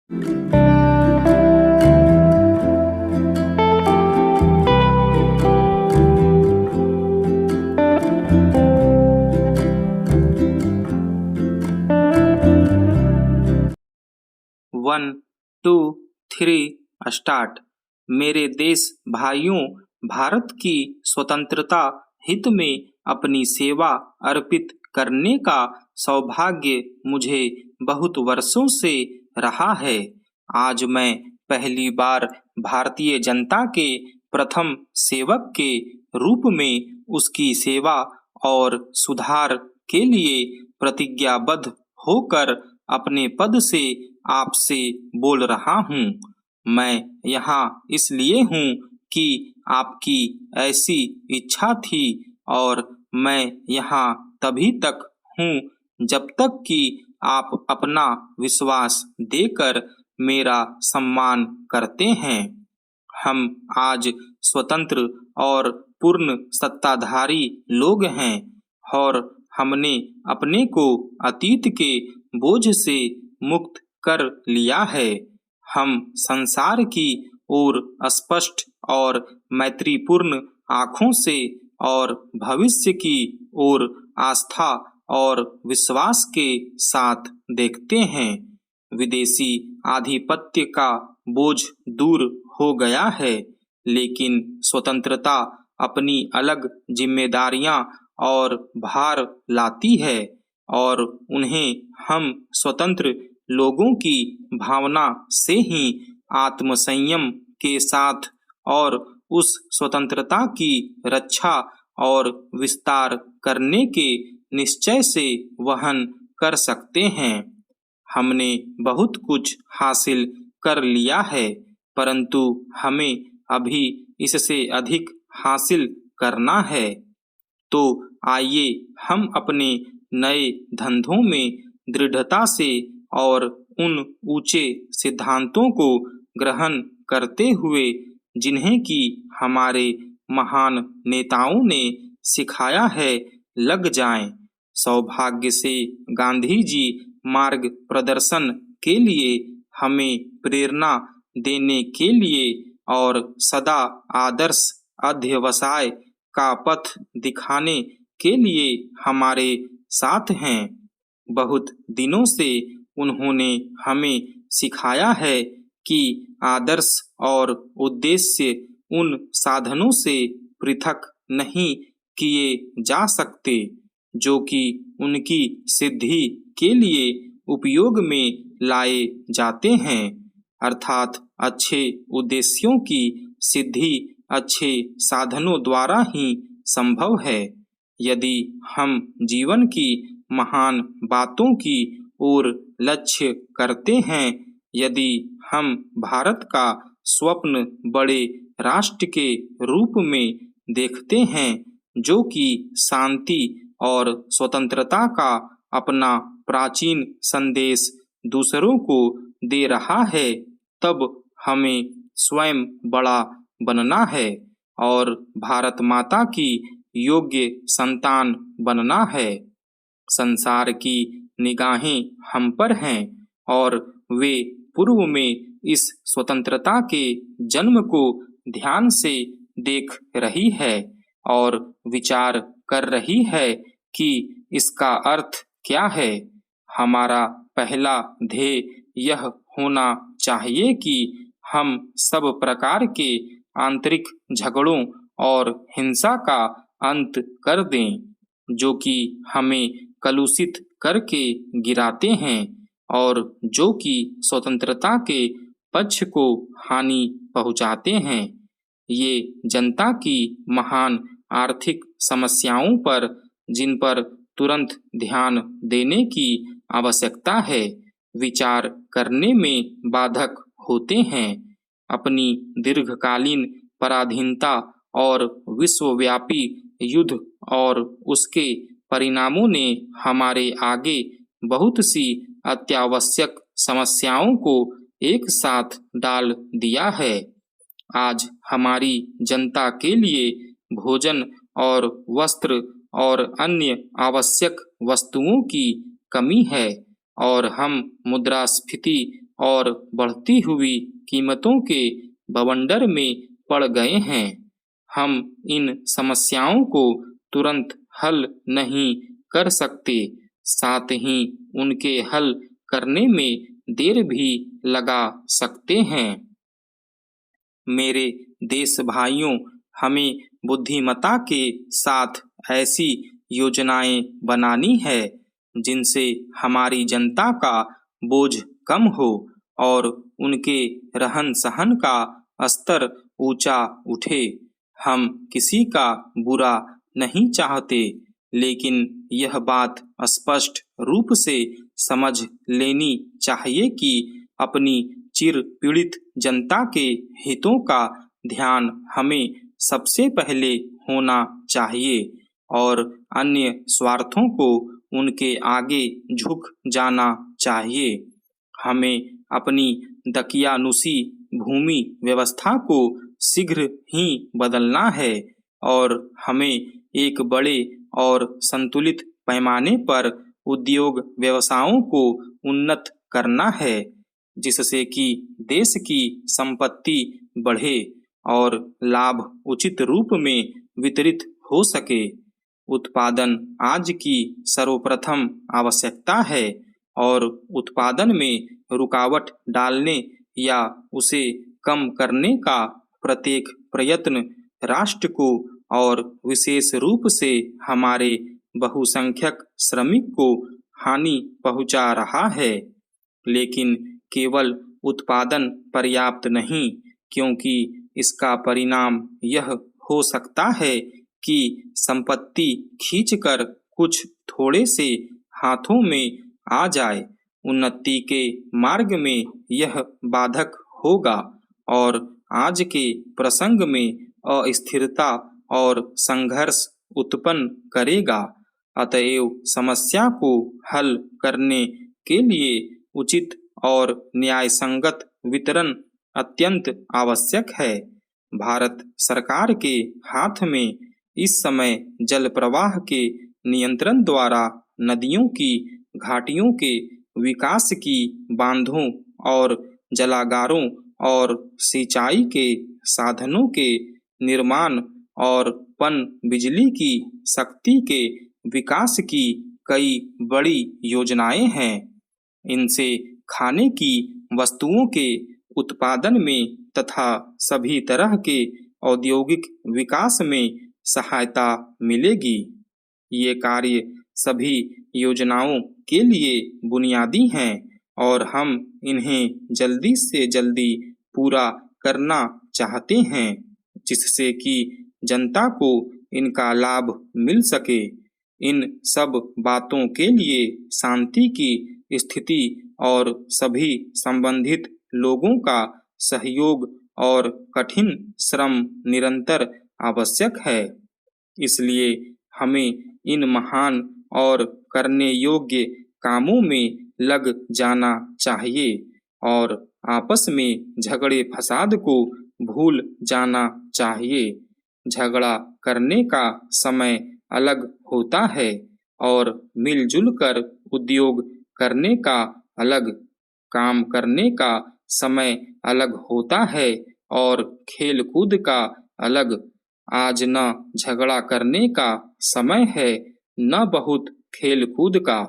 1, 2, 3 start. मेरे देश भाइयों, भारत की स्वतंत्रता हित में अपनी सेवा अर्पित करने का सौभाग्य मुझे बहुत वर्षों से रहा है। आज मैं पहली बार भारतीय जनता के प्रथम सेवक के रूप में उसकी सेवा और सुधार के लिए प्रतिज्ञाबद्ध होकर अपने पद से आपसे बोल रहा हूँ। मैं यहाँ इसलिए हूँ कि आपकी ऐसी इच्छा थी और मैं यहाँ तभी तक हूँ जब तक कि आप अपना विश्वास देकर मेरा सम्मान करते हैं। हम आज स्वतंत्र और पूर्ण सत्ताधारी लोग हैं और हमने अपने को अतीत के बोझ से मुक्त कर लिया है। हम संसार की ओर स्पष्ट और मैत्रीपूर्ण आँखों से और भविष्य की ओर आस्था और विश्वास के साथ देखते हैं। विदेशी आधिपत्य का बोझ दूर हो गया है, लेकिन स्वतंत्रता अपनी अलग जिम्मेदारियां और भार लाती है और उन्हें हम स्वतंत्र लोगों की भावना से ही आत्मसंयम के साथ और उस स्वतंत्रता की रक्षा और विस्तार करने के निश्चय से वहन कर सकते हैं। हमने बहुत कुछ हासिल कर लिया है, परंतु हमें अभी इससे अधिक हासिल करना है। तो आइए हम अपने नए धंधों में दृढ़ता से और उन ऊंचे सिद्धांतों को ग्रहण करते हुए जिन्हें कि हमारे महान नेताओं ने सिखाया है, लग जाएं। सौभाग्य से गांधी जी मार्ग प्रदर्शन के लिए हमें प्रेरणा देने के लिए और सदा आदर्श अध्यवसाय का पथ दिखाने के लिए हमारे साथ हैं। बहुत दिनों से उन्होंने हमें सिखाया है कि आदर्श और उद्देश्य उन साधनों से पृथक नहीं किए जा सकते जो कि उनकी सिद्धि के लिए उपयोग में लाए जाते हैं। अर्थात अच्छे उद्देश्यों की सिद्धि अच्छे साधनों द्वारा ही संभव है। यदि हम जीवन की महान बातों की ओर लक्ष्य करते हैं, यदि हम भारत का स्वप्न बड़े राष्ट्र के रूप में देखते हैं जो कि शांति और स्वतंत्रता का अपना प्राचीन संदेश दूसरों को दे रहा है, तब हमें स्वयं बड़ा बनना है और भारत माता की योग्य संतान बनना है। संसार की निगाहें हम पर हैं और वे पूर्व में इस स्वतंत्रता के जन्म को ध्यन से देख रही है और विचार कर रही है कि इसका अर्थ क्या है। हमारा पहला ध्येय यह होना चाहिए कि हम सब प्रकार के आंतरिक झगड़ों और हिंसा का अंत कर दें, जो कि हमें कलुषित करके गिराते हैं और जो कि स्वतंत्रता के पक्ष को हानि पहुंचाते हैं। ये जनता की महान आर्थिक समस्याओं पर, जिन पर तुरंत ध्यान देने की आवश्यकता है, विचार करने में बाधक होते हैं। अपनी दीर्घकालीन पराधीनता और विश्वव्यापी युद्ध और उसके परिणामों ने हमारे आगे बहुत सी अत्यावश्यक समस्याओं को एक साथ डाल दिया है। आज हमारी जनता के लिए भोजन और वस्त्र और अन्य आवश्यक वस्तुओं की कमी है और हम मुद्रास्फीति और बढ़ती हुई कीमतों के बवंडर में पड़ गए हैं। हम इन समस्याओं को तुरंत हल नहीं कर सकते, साथ ही उनके हल करने में देर भी लगा सकते हैं। मेरे देश भाइयों, हमें बुद्धिमत्ता के साथ ऐसी योजनाएं बनानी है जिनसे हमारी जनता का बोझ कम हो और उनके रहन सहन का स्तर ऊंचा उठे। हम किसी का बुरा नहीं चाहते, लेकिन यह बात स्पष्ट रूप से समझ लेनी चाहिए कि अपनी चिर पीड़ित जनता के हितों का ध्यान हमें सबसे पहले होना चाहिए और अन्य स्वार्थों को उनके आगे झुक जाना चाहिए। हमें अपनी दकियानुसी भूमि व्यवस्था को शीघ्र ही बदलना है और हमें एक बड़े और संतुलित पैमाने पर उद्योग व्यवसायों को उन्नत करना है, जिससे कि देश की संपत्ति बढ़े और लाभ उचित रूप में वितरित हो सके। उत्पादन आज की सर्वप्रथम आवश्यकता है और उत्पादन में रुकावट डालने या उसे कम करने का प्रत्येक प्रयत्न राष्ट्र को और विशेष रूप से हमारे बहुसंख्यक श्रमिक को हानि पहुंचा रहा है। लेकिन केवल उत्पादन पर्याप्त नहीं, क्योंकि इसका परिणाम यह हो सकता है कि संपत्ति खींचकर कुछ थोड़े से हाथों में आ जाए। उन्नति के मार्ग में यह बाधक होगा और आज के प्रसंग में अस्थिरता और संघर्ष उत्पन्न करेगा। अतएव समस्या को हल करने के लिए उचित और न्यायसंगत वितरण अत्यंत आवश्यक है। भारत सरकार के हाथ में इस समय जल प्रवाह के नियंत्रण द्वारा नदियों की घाटियों के विकास की, बांधों और जलागारों और सिंचाई के साधनों के निर्माण और पन बिजली की शक्ति के विकास की कई बड़ी योजनाएं हैं। इनसे खाने की वस्तुओं के उत्पादन में तथा सभी तरह के औद्योगिक विकास में सहायता मिलेगी। ये कार्य सभी योजनाओं के लिए बुनियादी हैं और हम इन्हें जल्दी से जल्दी पूरा करना चाहते हैं, जिससे कि जनता को इनका लाभ मिल सके। इन सब बातों के लिए शांति की स्थिति और सभी संबंधित लोगों का सहयोग और कठिन श्रम निरंतर आवश्यक है। इसलिए हमें इन महान और करने योग्य कामों में लग जाना चाहिए और आपस में झगड़े फसाद को भूल जाना चाहिए। झगड़ा करने का समय अलग होता है और मिलजुल कर उद्योग करने का अलग, काम करने का समय अलग होता है और खेल कूद का अलग। आज न झगड़ा करने का समय है, न बहुत खेल कूद का।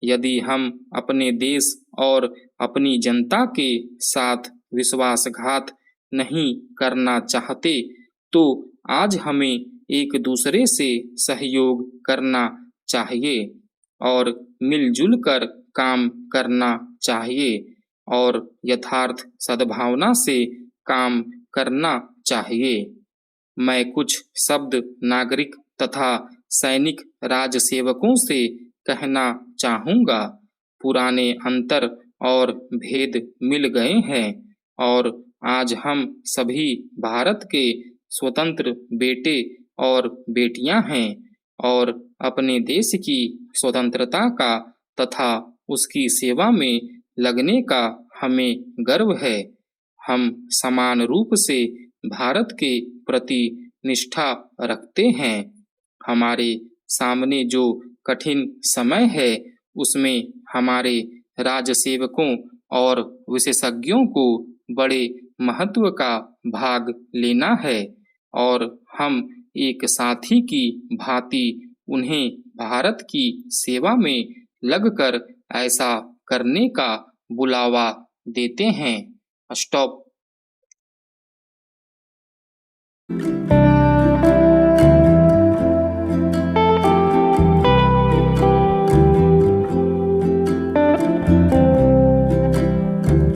यदि हम अपने देश और अपनी जनता के साथ विश्वासघात नहीं करना चाहते, तो आज हमें एक दूसरे से सहयोग करना चाहिए और मिलजुल कर काम करना चाहिए और यथार्थ सद्भावना से काम करना चाहिए। मैं कुछ शब्द नागरिक तथा सैनिक राजसेवकों से कहना चाहूँगा। पुराने अंतर और भेद मिल गए हैं और आज हम सभी भारत के स्वतंत्र बेटे और बेटियां हैं और अपने देश की स्वतंत्रता का तथा उसकी सेवा में लगने का हमें गर्व है। हम समान रूप से भारत के प्रति निष्ठा रखते हैं। हमारे सामने जो कठिन समय है, उसमें हमारे राजसेवकों और विशेषज्ञों को बड़े महत्व का भाग लेना है और हम एक साथी की भांति उन्हें भारत की सेवा में लगकर ऐसा करने का बुलावा देते हैं। स्टॉप।